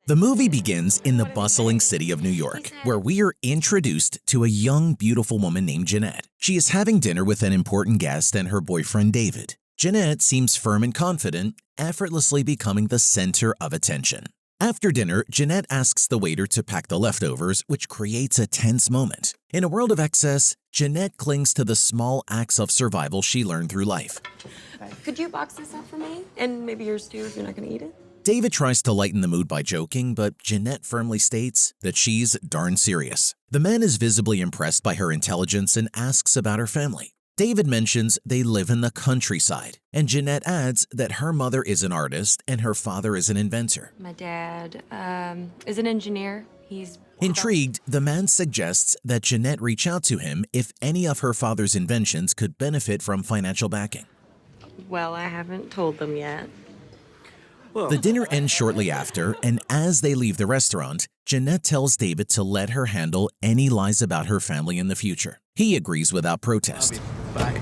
The movie begins in the bustling city of New York, where we are introduced to a young, beautiful woman named Jeannette. She is having dinner with an important guest and her boyfriend, David. Jeannette seems firm and confident, effortlessly becoming the center of attention. After dinner, Jeannette asks the waiter to pack the leftovers, which creates a tense moment. In a world of excess, Jeannette clings to the small acts of survival she learned through life. Could you box this up for me? And maybe yours too, if you're not gonna eat it? David tries to lighten the mood by joking, but Jeannette firmly states that she's darn serious. The man is visibly impressed by her intelligence and asks about her family. David mentions they live in the countryside, and Jeannette adds that her mother is an artist and her father is an inventor. My dad is an engineer. He's Intrigued, the man suggests that Jeannette reach out to him if any of her father's inventions could benefit from financial backing. Well, I haven't told them yet. The dinner ends shortly after, and as they leave the restaurant, Jeannette tells David to let her handle any lies about her family in the future. He agrees without protest. Bye.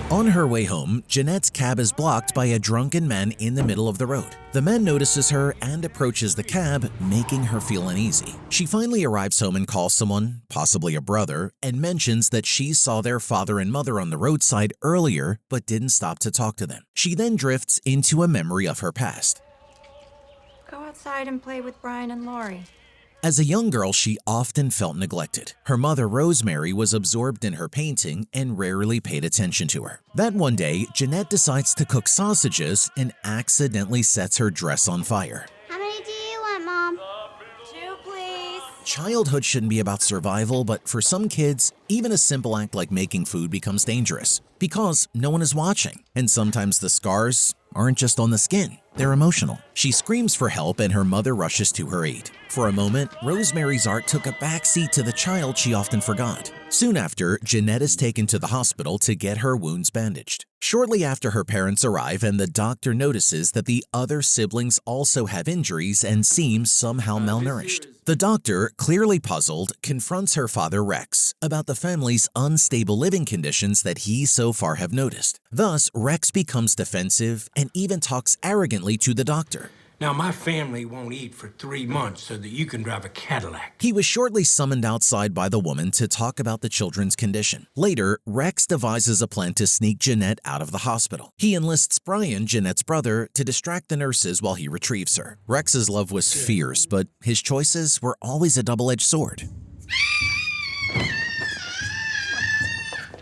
On her way home, Jeannette's cab is blocked by a drunken man in the middle of the road. The man notices her and approaches the cab, making her feel uneasy. She finally arrives home and calls someone, possibly a brother, and mentions that she saw their father and mother on the roadside earlier but didn't stop to talk to them. She then drifts into a memory of her past. Go outside and play with Brian and Lori. As a young girl, she often felt neglected. Her mother, Rosemary, was absorbed in her painting and rarely paid attention to her. That one day, Jeannette decides to cook sausages and accidentally sets her dress on fire. How many do you want, Mom? 2, please. Childhood shouldn't be about survival, but for some kids, even a simple act like making food becomes dangerous because no one is watching. And sometimes the scars aren't just on the skin, they're emotional. She screams for help and her mother rushes to her aid. For a moment, Rosemary's art took a backseat to the child she often forgot. Soon after, Jeannette is taken to the hospital to get her wounds bandaged. Shortly after her parents arrive and the doctor notices that the other siblings also have injuries and seem somehow malnourished. The doctor, clearly puzzled, confronts her father Rex about the family's unstable living conditions that he so far have noticed. Thus, Rex becomes defensive and even talks arrogantly to the doctor. Now, my family won't eat for 3 months so that you can drive a Cadillac. He was shortly summoned outside by the woman to talk about the children's condition. Later, Rex devises a plan to sneak Jeannette out of the hospital. He enlists Brian, Jeannette's brother, to distract the nurses while he retrieves her. Rex's love was fierce, but his choices were always a double-edged sword.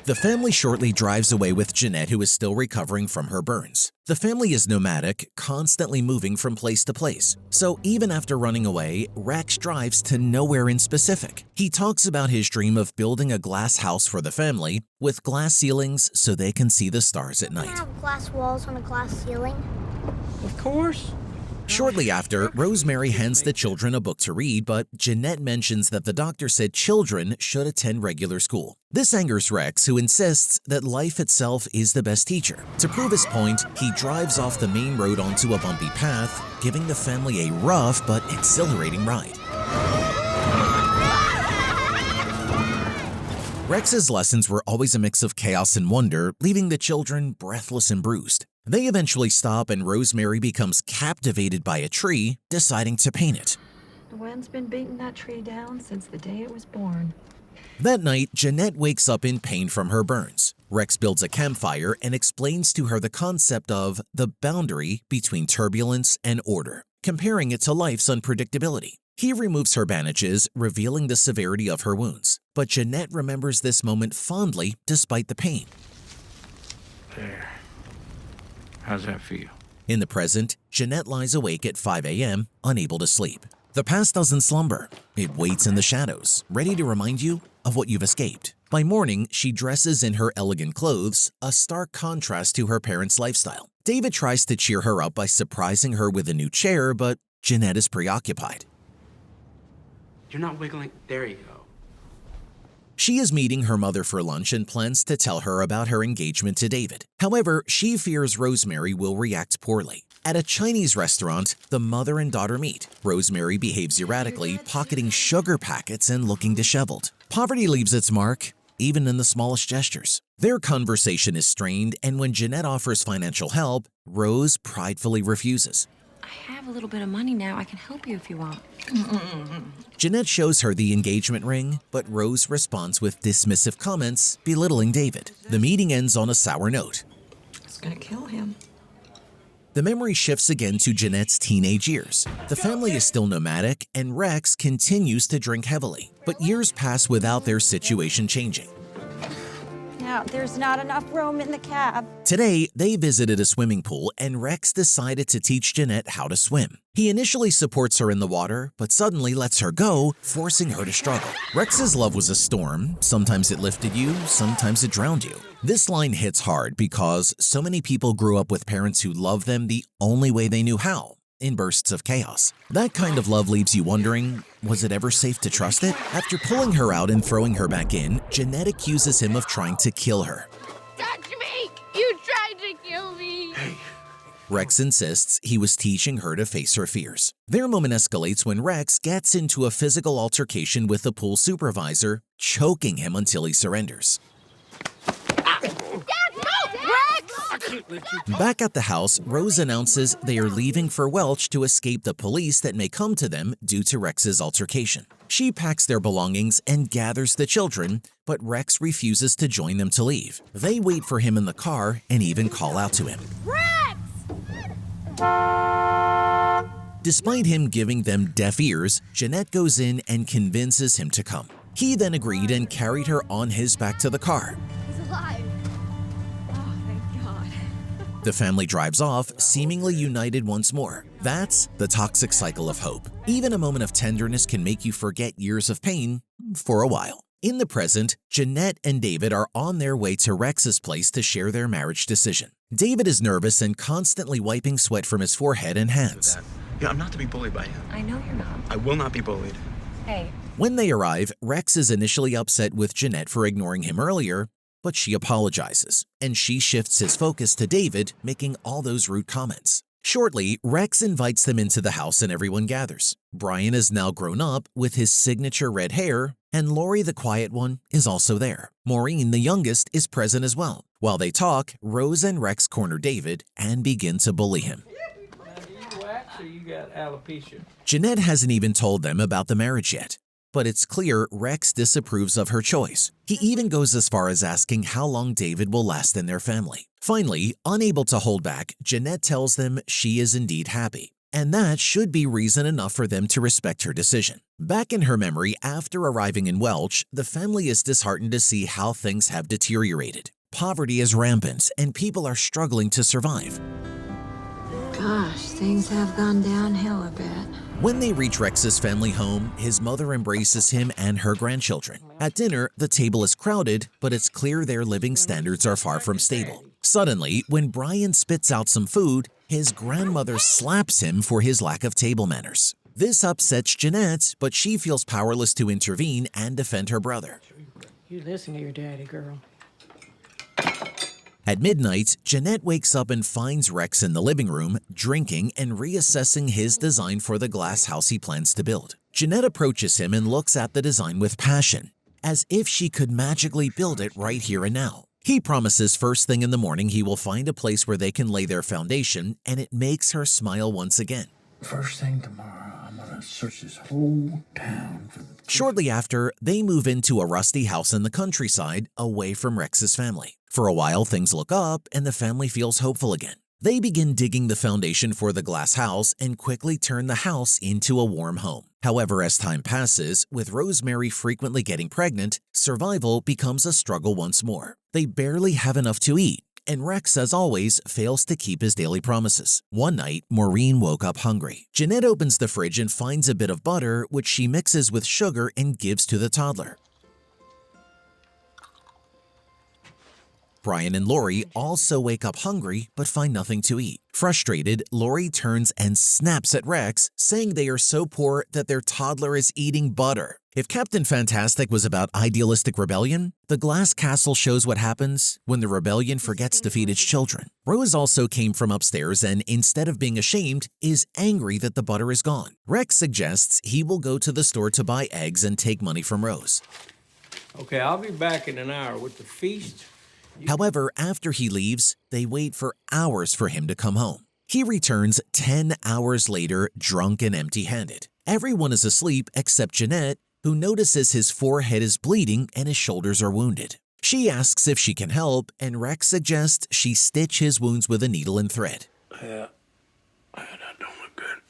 The family shortly drives away with Jeannette, who is still recovering from her burns. The family is nomadic, constantly moving from place to place. So even after running away, Rex drives to nowhere in specific. He talks about his dream of building a glass house for the family with glass ceilings so they can see the stars at Can I night. have glass walls on a glass ceiling? Of course. Shortly after, Rosemary hands the children a book to read, but Jeannette mentions that the doctor said children should attend regular school. This angers Rex, who insists that life itself is the best teacher. To prove his point, he drives off the main road onto a bumpy path, giving the family a rough but exhilarating ride. Rex's lessons were always a mix of chaos and wonder, leaving the children breathless and bruised. They eventually stop and Rosemary becomes captivated by a tree, deciding to paint it. The wind's been beating that tree down since the day it was born. That night, Jeannette wakes up in pain from her burns. Rex builds a campfire and explains to her the concept of the boundary between turbulence and order, comparing it to life's unpredictability. He removes her bandages, revealing the severity of her wounds. But Jeannette remembers this moment fondly despite the pain. There. How's that feel? In the present, Jeannette lies awake at 5 a.m., unable to sleep. The past doesn't slumber. It waits in the shadows, ready to remind you of what you've escaped. By morning, she dresses in her elegant clothes, a stark contrast to her parents' lifestyle. David tries to cheer her up by surprising her with a new chair, but Jeannette is preoccupied. You're not wiggling. There you go. She is meeting her mother for lunch and plans to tell her about her engagement to David. However, she fears Rosemary will react poorly. At a Chinese restaurant, the mother and daughter meet. Rosemary behaves erratically, pocketing sugar packets and looking disheveled. Poverty leaves its mark, even in the smallest gestures. Their conversation is strained, and when Jeannette offers financial help, Rose pridefully refuses. I I have a little bit of money now. I can help you if you want. Jeannette shows her the engagement ring, but Rose responds with dismissive comments, belittling David. The meeting ends on a sour note. It's gonna kill him. The memory shifts again to Jeanette's teenage years. The family is still nomadic, and Rex continues to drink heavily. But years pass without their situation changing. Now, there's not enough room in the cab. Today, they visited a swimming pool, and Rex decided to teach Jeannette how to swim. He initially supports her in the water, but suddenly lets her go, forcing her to struggle. Rex's love was a storm. Sometimes it lifted you, sometimes it drowned you. This line hits hard because so many people grew up with parents who loved them the only way they knew how, in bursts of chaos. That kind of love leaves you wondering, was it ever safe to trust it? After pulling her out and throwing her back in, Jeannette accuses him of trying to kill her. Touch me! You tried to kill me! Rex insists he was teaching her to face her fears. Their moment escalates when Rex gets into a physical altercation with the pool supervisor, choking him until he surrenders. Back at the house, Rose announces they are leaving for Welch to escape the police that may come to them due to Rex's altercation. She packs their belongings and gathers the children, but Rex refuses to join them to leave. They wait for him in the car and even call out to him. Rex! Despite him giving them deaf ears, Jeannette goes in and convinces him to come. He then agreed and carried her on his back to the car. He's alive. Oh, thank God. The family drives off, seemingly united once more. That's the toxic cycle of hope. Even a moment of tenderness can make you forget years of pain for a while. In the present, Jeannette and David are on their way to Rex's place to share their marriage decision. David is nervous and constantly wiping sweat from his forehead and hands. Yeah, I'm not to be bullied by him. I know you're not. I will not be bullied. Hey, When they arrive, Rex is initially upset with Jeannette for ignoring him earlier, but she apologizes, and she shifts his focus to David, making all those rude comments. Shortly, Rex invites them into the house and everyone gathers. Brian is now grown up with his signature red hair, and Lori, the quiet one, is also there. Maureen, the youngest, is present as well. While they talk, Rose and Rex corner David and begin to bully him. You wax or you got alopecia? Jeannette hasn't even told them about the marriage yet, but it's clear Rex disapproves of her choice. He even goes as far as asking how long David will last in their family. Finally, unable to hold back, Jeannette tells them she is indeed happy, and that should be reason enough for them to respect her decision. Back in her memory, after arriving in Welch, the family is disheartened to see how things have deteriorated. Poverty is rampant, and people are struggling to survive. Gosh, things have gone downhill a bit. When they reach Rex's family home, his mother embraces him and her grandchildren. At dinner, the table is crowded, but it's clear their living standards are far from stable. Suddenly, when Brian spits out some food, his grandmother slaps him for his lack of table manners. This upsets Jeannette, but she feels powerless to intervene and defend her brother. You listen to your daddy, girl. At midnight, Jeannette wakes up and finds Rex in the living room, drinking and reassessing his design for the glass house he plans to build. Jeannette approaches him and looks at the design with passion, as if she could magically build it right here and now. He promises first thing in the morning he will find a place where they can lay their foundation, and it makes her smile once again. First thing tomorrow, I'm gonna search this whole town for the... Shortly after, they move into a rusty house in the countryside, away from Rex's family. For a while, things look up, and the family feels hopeful again. They begin digging the foundation for the glass house and quickly turn the house into a warm home. However, as time passes, with Rosemary frequently getting pregnant, survival becomes a struggle once more. They barely have enough to eat, and Rex, as always, fails to keep his daily promises. One night, Maureen woke up hungry. Jeannette opens the fridge and finds a bit of butter, which she mixes with sugar and gives to the toddler. Brian and Lori also wake up hungry but find nothing to eat. Frustrated, Lori turns and snaps at Rex, saying they are so poor that their toddler is eating butter. If Captain Fantastic was about idealistic rebellion, the Glass Castle shows what happens when the rebellion forgets to feed its children. Rose also came from upstairs and, instead of being ashamed, is angry that the butter is gone. Rex suggests he will go to the store to buy eggs and take money from Rose. Okay, I'll be back in an hour with the feast. However, after he leaves, they wait for hours for him to come home. He returns 10 hours later, drunk and empty-handed. Everyone is asleep except Jeannette, who notices his forehead is bleeding and his shoulders are wounded. She asks if she can help, and Rex suggests she stitch his wounds with a needle and thread. Yeah, that don't look good.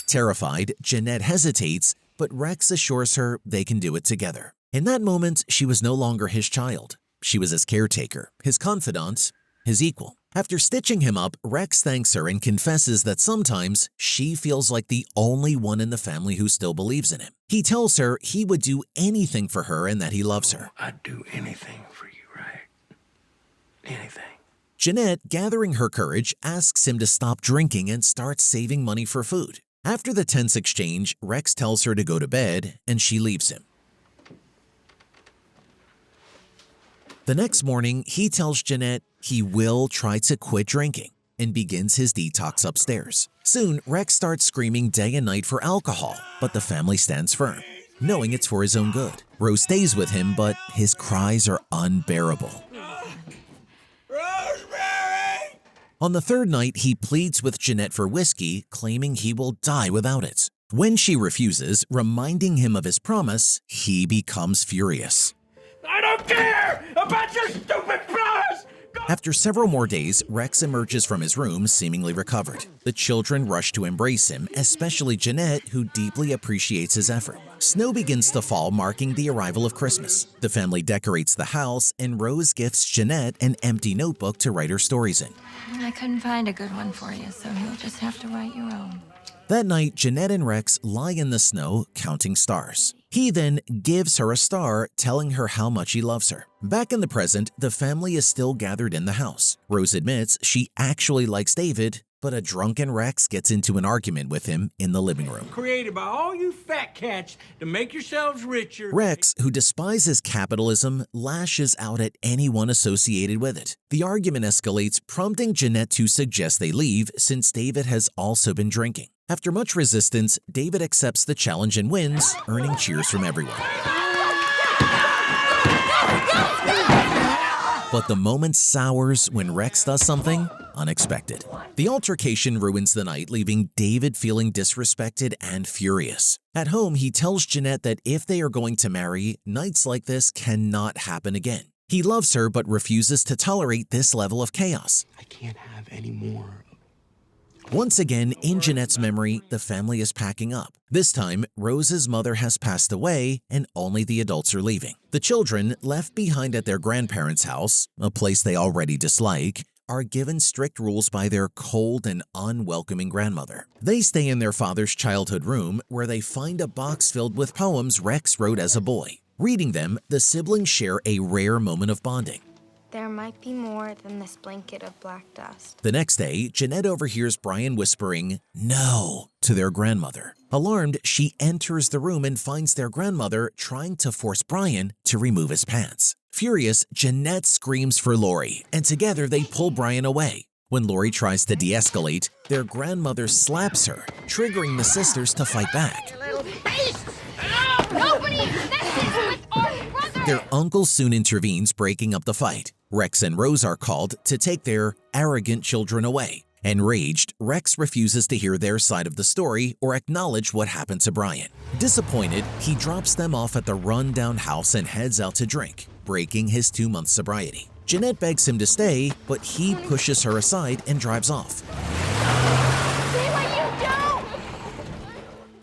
Terrified, Jeannette hesitates, but Rex assures her they can do it together. In that moment, she was no longer his child. She was his caretaker, his confidant, his equal. After stitching him up, Rex thanks her and confesses that sometimes she feels like the only one in the family who still believes in him. He tells her he would do anything for her and that he loves her. I'd do anything for you, right? Anything. Jeannette, gathering her courage, asks him to stop drinking and start saving money for food. After the tense exchange, Rex tells her to go to bed and she leaves him. The next morning, he tells Jeannette he will try to quit drinking and begins his detox upstairs. Soon, Rex starts screaming day and night for alcohol, but the family stands firm, knowing it's for his own good. Rose stays with him, but his cries are unbearable. Rosemary! On the third night, he pleads with Jeannette for whiskey, claiming he will die without it. When she refuses, reminding him of his promise, he becomes furious. I don't care about your stupid promise! After several more days, Rex emerges from his room seemingly recovered. The children rush to embrace him, especially Jeannette, who deeply appreciates his effort. Snow begins to fall, marking the arrival of Christmas. The family decorates the house, and Rose gifts Jeannette an empty notebook to write her stories in. I couldn't find a good one for you, so you'll just have to write your own. That night, Jeannette and Rex lie in the snow, counting stars. He then gives her a star, telling her how much he loves her. Back in the present, the family is still gathered in the house. Rose admits she actually likes David, but a drunken Rex gets into an argument with him in the living room. Created by all you fat cats to make yourselves richer. Rex, who despises capitalism, lashes out at anyone associated with it. The argument escalates, prompting Jeannette to suggest they leave since David has also been drinking. After much resistance, David accepts the challenge and wins, earning cheers from everyone. But the moment sours when Rex does something unexpected. The altercation ruins the night, leaving David feeling disrespected and furious. At home, he tells Jeannette that if they are going to marry, nights like this cannot happen again. He loves her but refuses to tolerate this level of chaos. I can't have any more. Once again, in Jeanette's memory, the family is packing up. This time, Rose's mother has passed away and only the adults are leaving. The children, left behind at their grandparents' house, a place they already dislike, are given strict rules by their cold and unwelcoming grandmother. They stay in their father's childhood room where they find a box filled with poems Rex wrote as a boy. Reading them, the siblings share a rare moment of bonding. There might be more than this blanket of black dust. The next day, Jeannette overhears Brian whispering, "No," to their grandmother. Alarmed, she enters the room and finds their grandmother trying to force Brian to remove his pants. Furious, Jeannette screams for Lori, and together they pull Brian away. When Lori tries to de-escalate, their grandmother slaps her, triggering the sisters to fight back. Nobody messes with our brother! Their uncle soon intervenes, breaking up the fight. Rex and Rose are called to take their arrogant children away. Enraged, Rex refuses to hear their side of the story or acknowledge what happened to Brian. Disappointed, he drops them off at the run-down house and heads out to drink, breaking his 2-month sobriety. Jeannette begs him to stay, but he pushes her aside and drives off.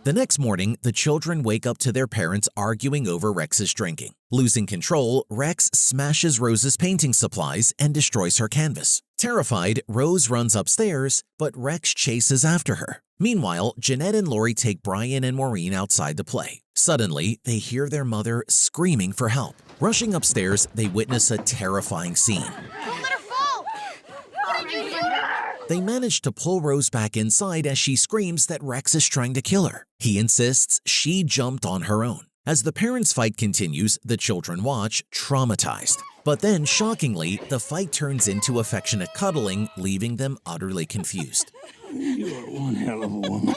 The next morning, the children wake up to their parents arguing over Rex's drinking. Losing control, Rex smashes Rose's painting supplies and destroys her canvas. Terrified, Rose runs upstairs, but Rex chases after her. Meanwhile, Jeannette and Lori take Brian and Maureen outside to play. Suddenly, they hear their mother screaming for help. Rushing upstairs, they witness a terrifying scene. Don't let her fall! What did you do? They manage to pull Rose back inside as she screams that Rex is trying to kill her. He insists she jumped on her own. As the parents' fight continues, the children watch, traumatized. But then, shockingly, the fight turns into affectionate cuddling, leaving them utterly confused. You are one hell of a woman.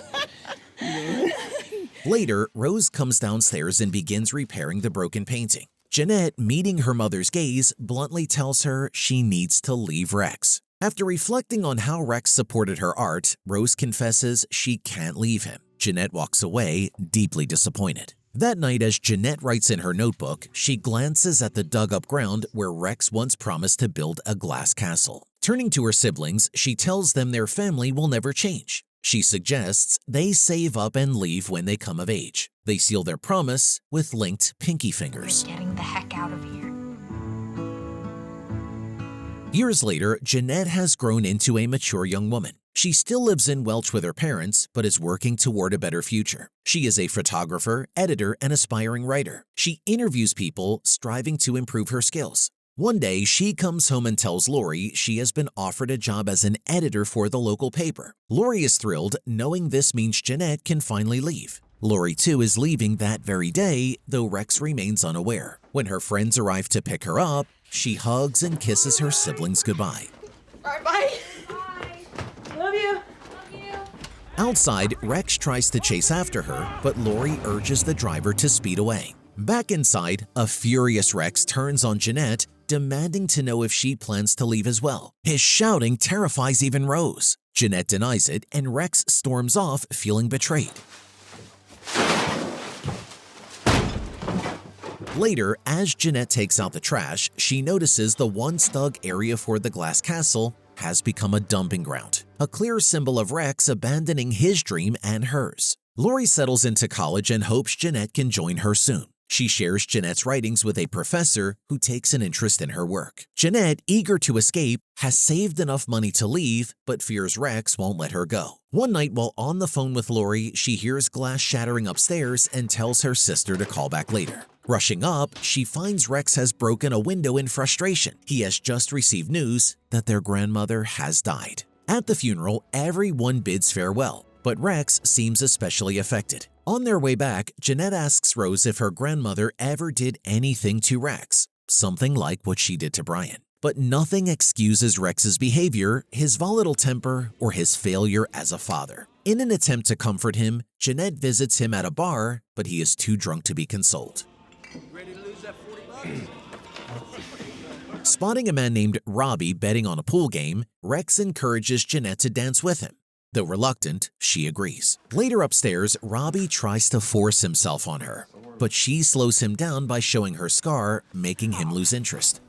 Later, Rose comes downstairs and begins repairing the broken painting. Jeannette, meeting her mother's gaze, bluntly tells her she needs to leave Rex. After reflecting on how Rex supported her art, Rose confesses she can't leave him. Jeannette walks away, deeply disappointed. That night, as Jeannette writes in her notebook, she glances at the dug-up ground where Rex once promised to build a glass castle. Turning to her siblings, she tells them their family will never change. She suggests they save up and leave when they come of age. They seal their promise with linked pinky fingers. Getting the heck out of here. Years later, Jeannette has grown into a mature young woman. She still lives in Welch with her parents, but is working toward a better future. She is a photographer, editor, and aspiring writer. She interviews people, striving to improve her skills. One day, she comes home and tells Lori she has been offered a job as an editor for the local paper. Lori is thrilled, knowing this means Jeannette can finally leave. Lori, too, is leaving that very day, though Rex remains unaware. When her friends arrive to pick her up, she hugs and kisses her siblings goodbye. All right, bye. Love you. Outside, Rex tries to chase after her, but Lori urges the driver to speed away. Back inside, a furious Rex turns on Jeannette, demanding to know if she plans to leave as well. His shouting terrifies even Rose. Jeannette denies it, and Rex storms off, feeling betrayed. Later, as Jeannette takes out the trash, she notices the once dug area for the glass castle has become a dumping ground, a clear symbol of Rex abandoning his dream and hers. Lori settles into college and hopes Jeannette can join her soon. She shares Jeannette's writings with a professor who takes an interest in her work. Jeannette, eager to escape, has saved enough money to leave, but fears Rex won't let her go. One night while on the phone with Lori, she hears glass shattering upstairs and tells her sister to call back later. Rushing up, she finds Rex has broken a window in frustration. He has just received news that their grandmother has died. At the funeral, everyone bids farewell, but Rex seems especially affected. On their way back, Jeannette asks Rose if her grandmother ever did anything to Rex, something like what she did to Brian. But nothing excuses Rex's behavior, his volatile temper, or his failure as a father. In an attempt to comfort him, Jeannette visits him at a bar, but he is too drunk to be consoled. Ready to lose that $40? Spotting a man named Robbie betting on a pool game, Rex encourages Jeannette to dance with him. Though reluctant, she agrees. Later upstairs, Robbie tries to force himself on her, but she slows him down by showing her scar, making him lose interest.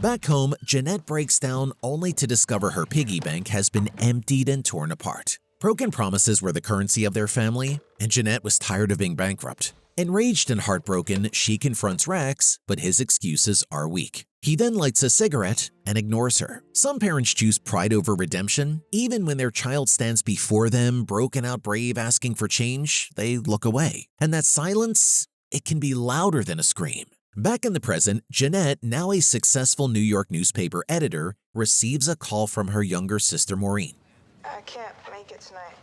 Back home, Jeannette breaks down only to discover her piggy bank has been emptied and torn apart. Broken promises were the currency of their family, and Jeannette was tired of being bankrupt. Enraged and heartbroken, she confronts Rex, but his excuses are weak. He then lights a cigarette and ignores her. Some parents choose pride over redemption. Even when their child stands before them, broken out brave, asking for change, they look away. And that silence, it can be louder than a scream. Back in the present, Jeannette, now a successful New York newspaper editor, receives a call from her younger sister Maureen. I can't make it tonight.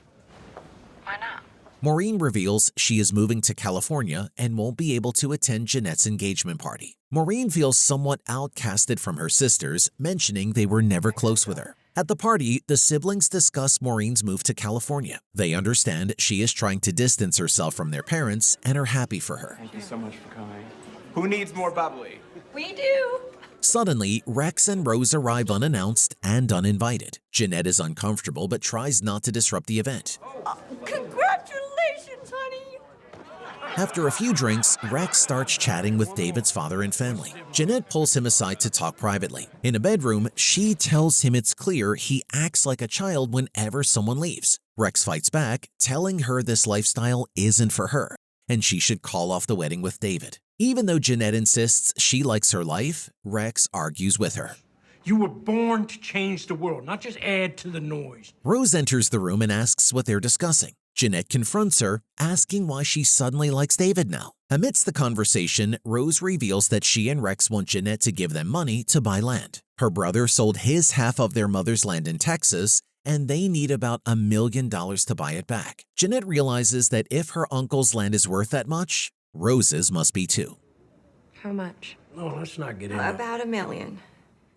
Why not? Maureen reveals she is moving to California and won't be able to attend Jeannette's engagement party. Maureen feels somewhat outcasted from her sisters, mentioning they were never close with her. At the party, the siblings discuss Maureen's move to California. They understand she is trying to distance herself from their parents and are happy for her. Thank you so much for coming. Who needs more bubbly? We do. Suddenly, Rex and Rose arrive unannounced and uninvited. Jeannette is uncomfortable but tries not to disrupt the event. Congratulations, honey. After a few drinks, Rex starts chatting with David's father and family. Jeannette pulls him aside to talk privately. In a bedroom, she tells him it's clear he acts like a child whenever someone leaves. Rex fights back, telling her this lifestyle isn't for her, and she should call off the wedding with David. Even though Jeannette insists she likes her life, Rex argues with her. You were born to change the world, not just add to the noise. Rose enters the room and asks what they're discussing. Jeannette confronts her, asking why she suddenly likes David now. Amidst the conversation, Rose reveals that she and Rex want Jeannette to give them money to buy land. Her brother sold his half of their mother's land in Texas, and they need about $1 million to buy it back. Jeannette realizes that if her uncle's land is worth that much, Rose's must be too. How much? No, let's not get into it. About $1 million.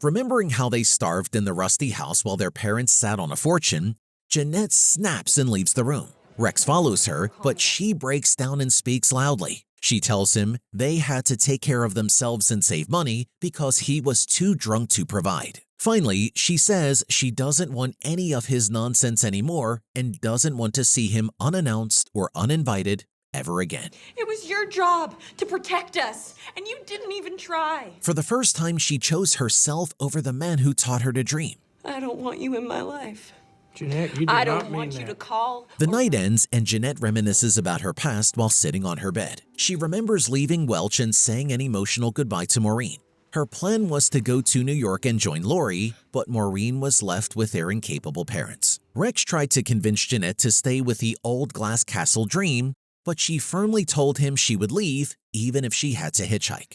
Remembering how they starved in the rusty house while their parents sat on a fortune, Jeannette snaps and leaves the room. Rex follows her, but she breaks down and speaks loudly. She tells him they had to take care of themselves and save money because he was too drunk to provide. Finally, she says she doesn't want any of his nonsense anymore and doesn't want to see him unannounced or uninvited ever again. It was your job to protect us, and you didn't even try. For the first time, she chose herself over the man who taught her to dream. I don't want you in my life. Jeanette, you did I not don't mean want you that. to call. The night ends and Jeannette reminisces about her past while sitting on her bed. She remembers leaving Welch and saying an emotional goodbye to Maureen. Her plan was to go to New York and join Lori, but Maureen was left with their incapable parents. Rex tried to convince Jeannette to stay with the old glass castle dream, but she firmly told him she would leave even if she had to hitchhike.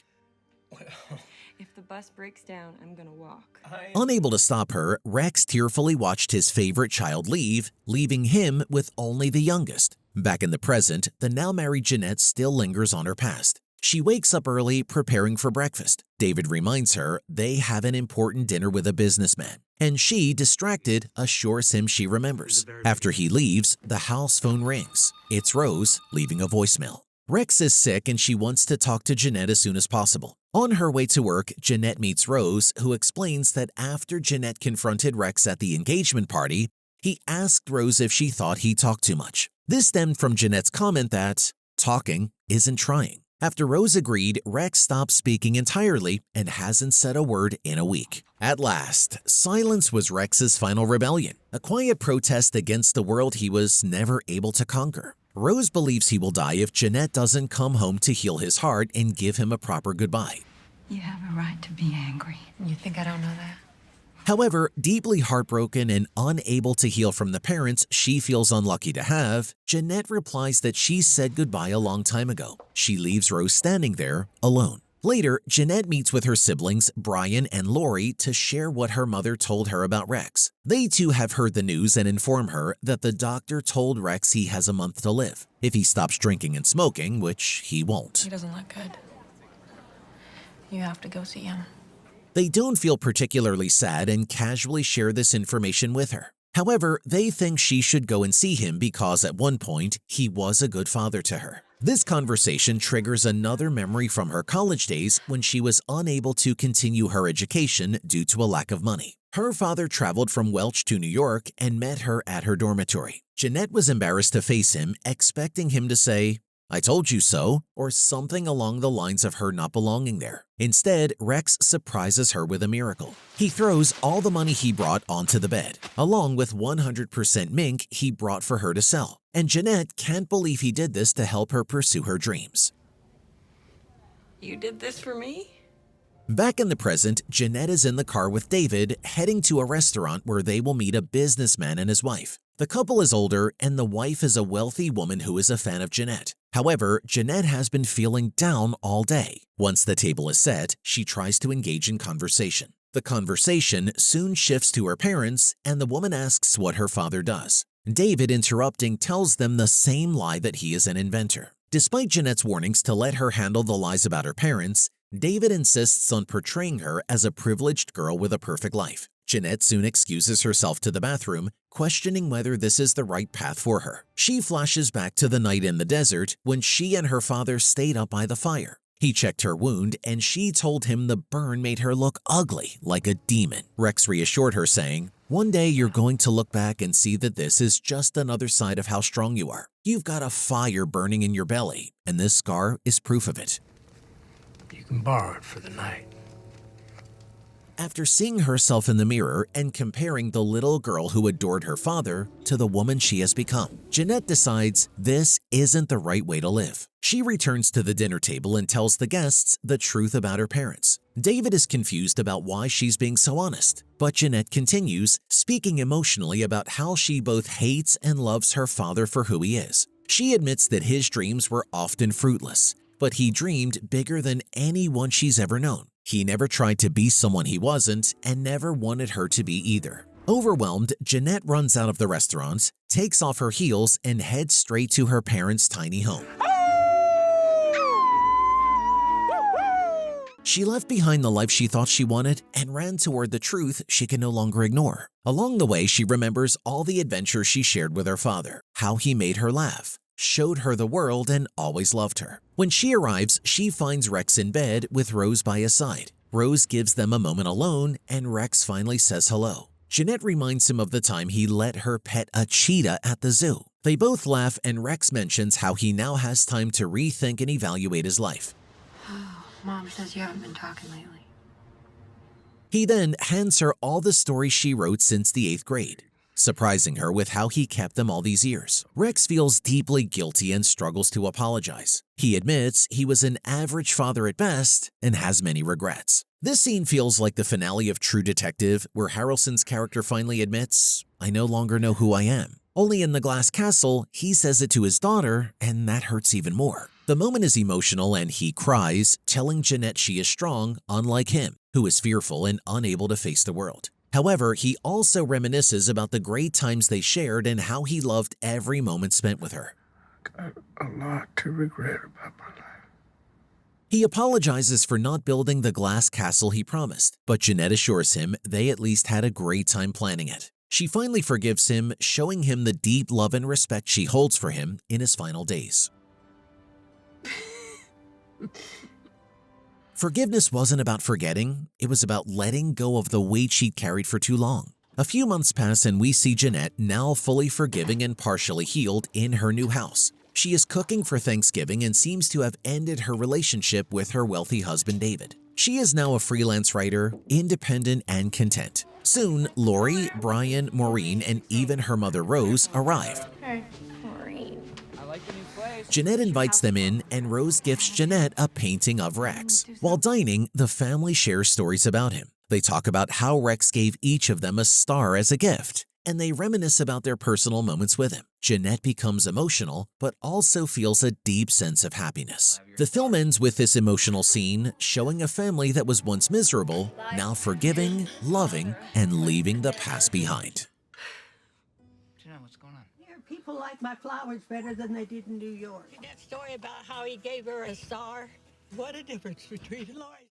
If the bus breaks down, I'm gonna walk. Unable to stop her, Rex tearfully watched his favorite child leave, leaving him with only the youngest. Back in the present, the now married Jeannette still lingers on her past. She wakes up early preparing for breakfast. David reminds her they have an important dinner with a businessman, and she, distracted, assures him she remembers. After he leaves, the house phone rings. It's Rose, leaving a voicemail. Rex is sick and she wants to talk to Jeannette as soon as possible. On her way to work, Jeannette meets Rose, who explains that after Jeannette confronted Rex at the engagement party, he asked Rose if she thought he talked too much. This stemmed from Jeanette's comment that talking isn't trying. After Rose agreed, Rex stopped speaking entirely and hasn't said a word in a week. At last, silence was Rex's final rebellion, a quiet protest against the world he was never able to conquer. Rose believes he will die if Jeannette doesn't come home to heal his heart and give him a proper goodbye. You have a right to be angry. You think I don't know that? However, deeply heartbroken and unable to heal from the parents she feels unlucky to have, Jeannette replies that she said goodbye a long time ago. She leaves Rose standing there, alone. Later, Jeannette meets with her siblings, Brian and Lori, to share what her mother told her about Rex. They too have heard the news and inform her that the doctor told Rex he has a month to live, if he stops drinking and smoking, which he won't. He doesn't look good. You have to go see him. They don't feel particularly sad and casually share this information with her. However, they think she should go and see him because at one point, he was a good father to her. This conversation triggers another memory from her college days when she was unable to continue her education due to a lack of money. Her father traveled from Welch to New York and met her at her dormitory. Jeannette was embarrassed to face him, expecting him to say, "I told you so," or something along the lines of her not belonging there. Instead, Rex surprises her with a miracle. He throws all the money he brought onto the bed, along with 100% mink he brought for her to sell. And Jeannette can't believe he did this to help her pursue her dreams. You did this for me? Back in the present, Jeannette is in the car with David, heading to a restaurant where they will meet a businessman and his wife. The couple is older, and the wife is a wealthy woman who is a fan of Jeannette. However, Jeannette has been feeling down all day. Once the table is set, she tries to engage in conversation. The conversation soon shifts to her parents, and the woman asks what her father does. David, interrupting, tells them the same lie that he is an inventor. Despite Jeanette's warnings to let her handle the lies about her parents, David insists on portraying her as a privileged girl with a perfect life. Jeannette soon excuses herself to the bathroom, questioning whether this is the right path for her. She flashes back to the night in the desert when she and her father stayed up by the fire. He checked her wound and she told him the burn made her look ugly, like a demon. Rex reassured her, saying, "One day you're going to look back and see that this is just another side of how strong you are. You've got a fire burning in your belly, and this scar is proof of it." You can borrow it for the night. After seeing herself in the mirror and comparing the little girl who adored her father to the woman she has become, Jeannette decides this isn't the right way to live. She returns to the dinner table and tells the guests the truth about her parents. David is confused about why she's being so honest, but Jeannette continues, speaking emotionally about how she both hates and loves her father for who he is. She admits that his dreams were often fruitless, but he dreamed bigger than anyone she's ever known. He never tried to be someone he wasn't and never wanted her to be either. Overwhelmed, Jeannette runs out of the restaurant, takes off her heels, and heads straight to her parents' tiny home. She left behind the life she thought she wanted and ran toward the truth she can no longer ignore. Along the way, she remembers all the adventures she shared with her father, how he made her laugh, showed her the world, and always loved her. When she arrives, she finds Rex in bed with Rose by his side. Rose gives them a moment alone, and Rex finally says hello. Jeannette reminds him of the time he let her pet a cheetah at the zoo. They both laugh, and Rex mentions how he now has time to rethink and evaluate his life. Mom says you haven't been talking lately. He then hands her all the stories she wrote since the 8th grade, surprising her with how he kept them all these years. Rex feels deeply guilty and struggles to apologize. He admits he was an average father at best and has many regrets. This scene feels like the finale of True Detective, where Harrelson's character finally admits, "I no longer know who I am." Only in the Glass Castle, he says it to his daughter, and that hurts even more. The moment is emotional, and he cries, telling Jeannette she is strong, unlike him, who is fearful and unable to face the world. However, he also reminisces about the great times they shared and how he loved every moment spent with her. Got a lot to regret about my life. He apologizes for not building the glass castle he promised, but Jeannette assures him they at least had a great time planning it. She finally forgives him, showing him the deep love and respect she holds for him in his final days. Forgiveness wasn't about forgetting, it was about letting go of the weight she'd carried for too long. A few months pass and we see Jeannette now fully forgiving and partially healed in her new house. She is cooking for Thanksgiving and seems to have ended her relationship with her wealthy husband David. She is now a freelance writer, independent and content. Soon, Lori, Brian, Maureen, and even her mother Rose arrive. Hey, Maureen. Jeannette invites them in, and Rose gifts Jeannette a painting of Rex. While dining, the family shares stories about him. They talk about how Rex gave each of them a star as a gift, and they reminisce about their personal moments with him. Jeannette becomes emotional, but also feels a deep sense of happiness. The film ends with this emotional scene, showing a family that was once miserable, now forgiving, loving, and leaving the past behind. What's going on? Yeah, people like my flowers better than they did in New York. That story about how he gave her a star, what a difference between Lori.